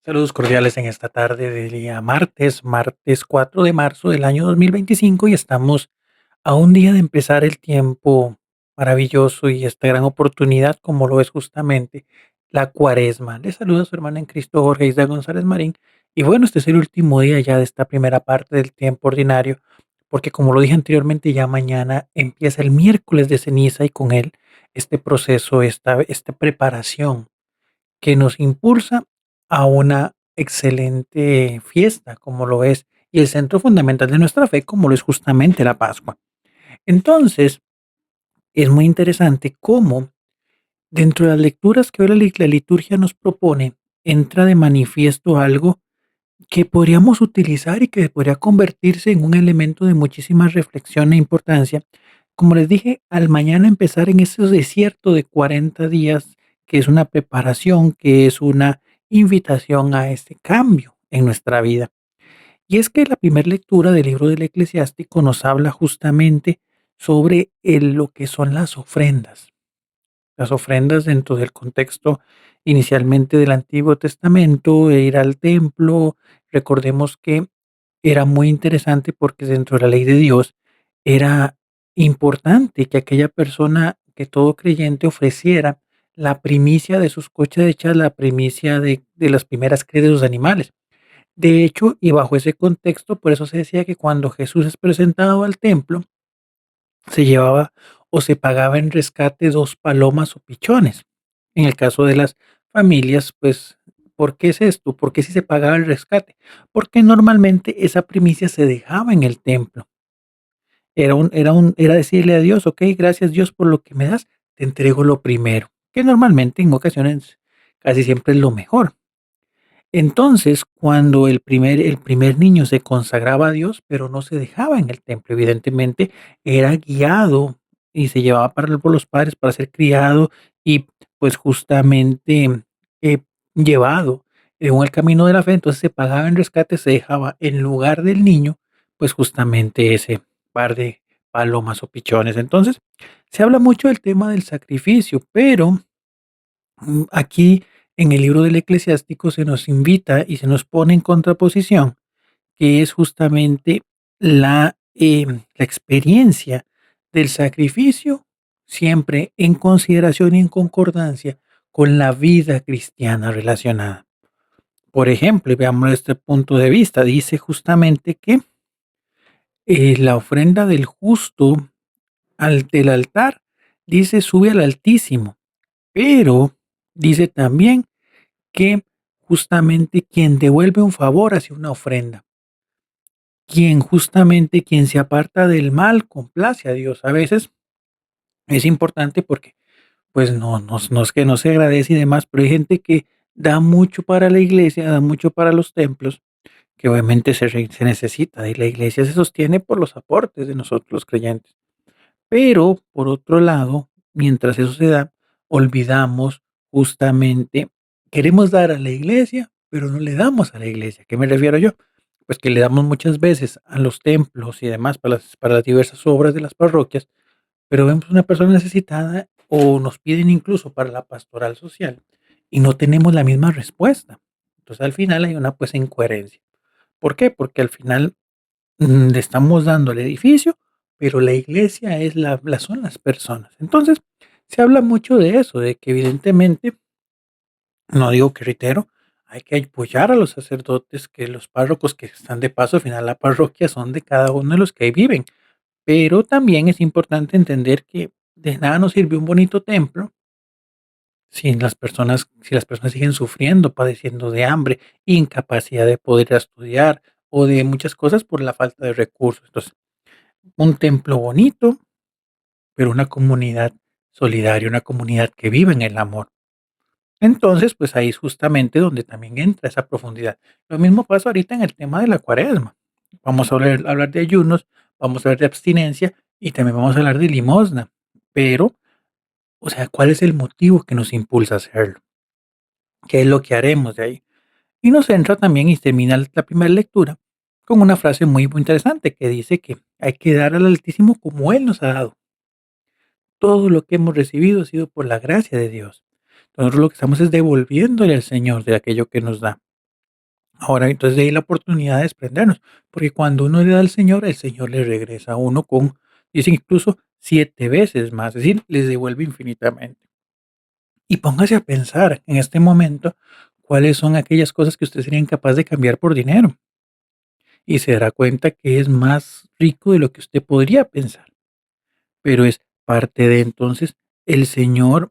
Saludos cordiales en esta tarde de día martes 4 de marzo del año 2025 y estamos a un día de empezar el tiempo maravilloso y esta gran oportunidad como lo es justamente la cuaresma. Les saluda su hermana en Cristo Jorge Isla González Marín y bueno, este es el último día ya de esta primera parte del tiempo ordinario porque como lo dije anteriormente ya mañana empieza el miércoles de ceniza y con él este proceso, esta preparación que nos impulsa a una excelente fiesta, como lo es, y el centro fundamental de nuestra fe, como lo es justamente la Pascua. Entonces, es muy interesante cómo dentro de las lecturas que hoy la liturgia nos propone, entra de manifiesto algo que podríamos utilizar y que podría convertirse en un elemento de muchísima reflexión e importancia. Como les dije, al mañana empezar en ese desierto de 40 días, que es una preparación, que es una invitación a este cambio en nuestra vida. Y es que la primera lectura del libro del Eclesiástico nos habla justamente sobre lo que son las ofrendas. Las ofrendas dentro del contexto inicialmente del Antiguo Testamento, e ir al templo. Recordemos que era muy interesante porque dentro de la ley de Dios era importante que aquella persona, que todo creyente ofreciera la primicia de sus cosechas, la primicia de las primeras crías de los animales. De hecho, y bajo ese contexto, por eso se decía que cuando Jesús es presentado al templo, se llevaba o se pagaba en rescate 2 palomas o pichones. En el caso de las familias, pues, ¿por qué es esto? ¿Por qué si se pagaba el rescate? Porque normalmente esa primicia se dejaba en el templo. Era decirle a Dios: "Okey, gracias Dios por lo que me das, te entrego lo primero", que normalmente en ocasiones casi siempre es lo mejor. Entonces, cuando el primer niño se consagraba a Dios, pero no se dejaba en el templo, evidentemente era guiado y se llevaba por los padres para ser criado y, pues, justamente, eh, llevado según el camino de la fe. Entonces, se pagaba en rescate, se dejaba en lugar del niño, pues, justamente ese par de palomas o pichones. Entonces, se habla mucho del tema del sacrificio, pero aquí en el libro del Eclesiástico se nos invita y se nos pone en contraposición, que es justamente la experiencia del sacrificio, siempre en consideración y en concordancia con la vida cristiana relacionada. Por ejemplo, y veámoslo desde este punto de vista, dice justamente que la ofrenda del justo del altar, dice, sube al Altísimo, pero dice también que justamente quien devuelve un favor hacia una ofrenda, quien se aparta del mal complace a Dios. A veces es importante porque, pues, no es que no se agradece y demás, pero hay gente que da mucho para la iglesia, da mucho para los templos, que obviamente se necesita, y la iglesia se sostiene por los aportes de nosotros los creyentes. Pero, por otro lado, mientras eso se da, olvidamos justamente, queremos dar a la iglesia, pero no le damos a la iglesia. ¿A qué me refiero yo? Pues que le damos muchas veces a los templos y demás para las diversas obras de las parroquias, pero vemos una persona necesitada o nos piden incluso para la pastoral social y no tenemos la misma respuesta. Entonces al final hay una pues incoherencia. ¿Por qué? Porque al final le estamos dando el edificio, pero la iglesia es son las personas. Entonces, se habla mucho de eso, de que evidentemente, no digo que reitero, hay que apoyar a los sacerdotes, que los párrocos que están de paso, al final la parroquia son de cada uno de los que ahí viven. Pero también es importante entender que de nada nos sirve un bonito templo si las personas siguen sufriendo, padeciendo de hambre, incapacidad de poder estudiar o de muchas cosas por la falta de recursos. Entonces, un templo bonito, pero una comunidad solidaria, una comunidad que vive en el amor. Entonces, pues ahí es justamente donde también entra esa profundidad. Lo mismo pasa ahorita en el tema de la cuaresma. Vamos a hablar de ayunos, vamos a hablar de abstinencia y también vamos a hablar de limosna. Pero, o sea, ¿cuál es el motivo que nos impulsa a hacerlo? ¿Qué es lo que haremos de ahí? Y nos entra también y termina la primera lectura con una frase muy interesante que dice que hay que dar al Altísimo como Él nos ha dado. Todo lo que hemos recibido ha sido por la gracia de Dios. Nosotros lo que estamos es devolviéndole al Señor de aquello que nos da. Ahora, entonces de ahí la oportunidad de desprendernos, porque cuando uno le da al Señor, el Señor le regresa a uno con, dicen incluso 7 veces más, es decir, les devuelve infinitamente. Y póngase a pensar en este momento cuáles son aquellas cosas que usted sería incapaz de cambiar por dinero y se dará cuenta que es más rico de lo que usted podría pensar, pero es parte de entonces el Señor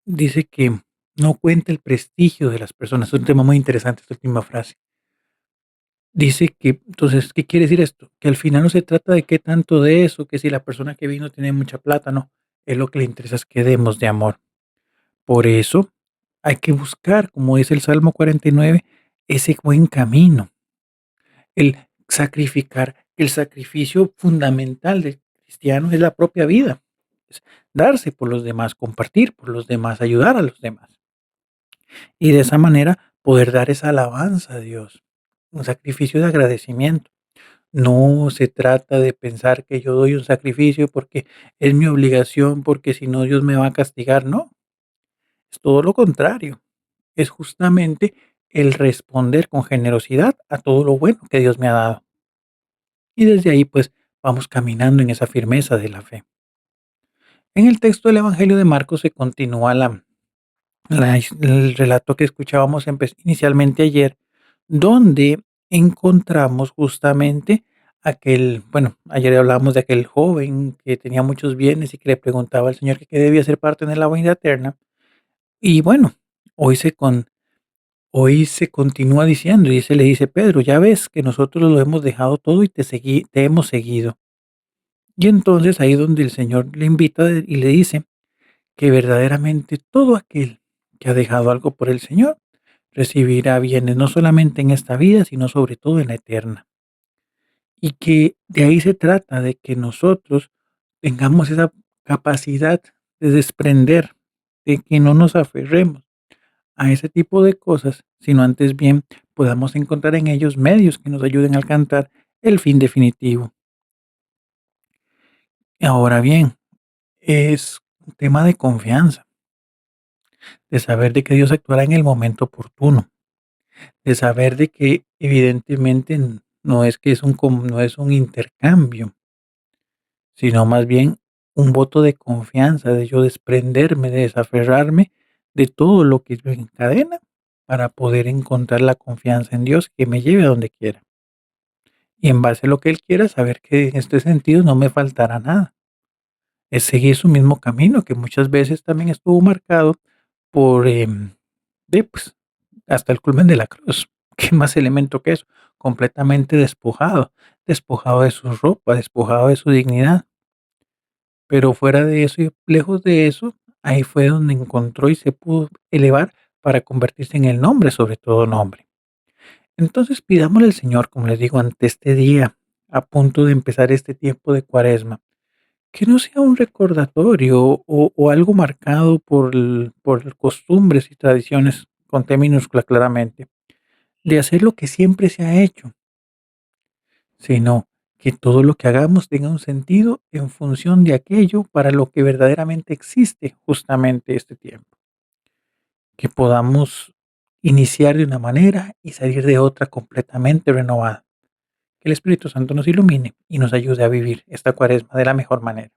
dice que no cuenta el prestigio de las personas. Es un tema muy interesante esta última frase. Dice que, entonces, ¿qué quiere decir esto? Que al final no se trata de qué tanto de eso, que si la persona que vino tiene mucha plata, no. Es lo que le interesa es que demos de amor. Por eso hay que buscar, como dice el Salmo 49, ese buen camino, el sacrificar. El sacrificio fundamental del cristiano es la propia vida, es darse por los demás, compartir por los demás, ayudar a los demás. Y de esa manera poder dar esa alabanza a Dios, un sacrificio de agradecimiento. No se trata de pensar que yo doy un sacrificio porque es mi obligación, porque si no Dios me va a castigar. No, es todo lo contrario. Es justamente el responder con generosidad a todo lo bueno que Dios me ha dado. Y desde ahí pues vamos caminando en esa firmeza de la fe. En el texto del Evangelio de Marcos se continúa el relato que escuchábamos inicialmente ayer, donde encontramos justamente aquel, bueno, ayer hablábamos de aquel joven que tenía muchos bienes y que le preguntaba al Señor que qué debía ser parte de la vida eterna. Y bueno, hoy hoy se continúa diciendo, y le dice Pedro, ya ves que nosotros lo hemos dejado todo y te hemos seguido. Y entonces ahí donde el Señor le invita y le dice que verdaderamente todo aquel que ha dejado algo por el Señor recibirá bienes, no solamente en esta vida, sino sobre todo en la eterna. Y que de ahí se trata, de que nosotros tengamos esa capacidad de desprender, de que no nos aferremos a ese tipo de cosas, sino antes bien podamos encontrar en ellos medios que nos ayuden a alcanzar el fin definitivo. Ahora bien, es un tema de confianza, de saber de que Dios actuará en el momento oportuno, de saber de que evidentemente no es que no es un intercambio, sino más bien un voto de confianza, de yo desprenderme, de desaferrarme de todo lo que me encadena para poder encontrar la confianza en Dios que me lleve a donde quiera. Y en base a lo que Él quiera, saber que en este sentido no me faltará nada. Es seguir su mismo camino, que muchas veces también estuvo marcado por, pues, hasta el culmen de la cruz. ¿Qué más elemento que eso? Completamente despojado, despojado de su ropa, despojado de su dignidad. Pero fuera de eso y lejos de eso, ahí fue donde encontró y se pudo elevar para convertirse en el nombre, sobre todo nombre. Entonces pidámosle al Señor, como les digo, ante este día, a punto de empezar este tiempo de Cuaresma, que no sea un recordatorio o algo marcado por costumbres y tradiciones, con T minúscula claramente, de hacer lo que siempre se ha hecho, sino que todo lo que hagamos tenga un sentido en función de aquello para lo que verdaderamente existe justamente este tiempo. Que podamos iniciar de una manera y salir de otra completamente renovada. Que el Espíritu Santo nos ilumine y nos ayude a vivir esta Cuaresma de la mejor manera.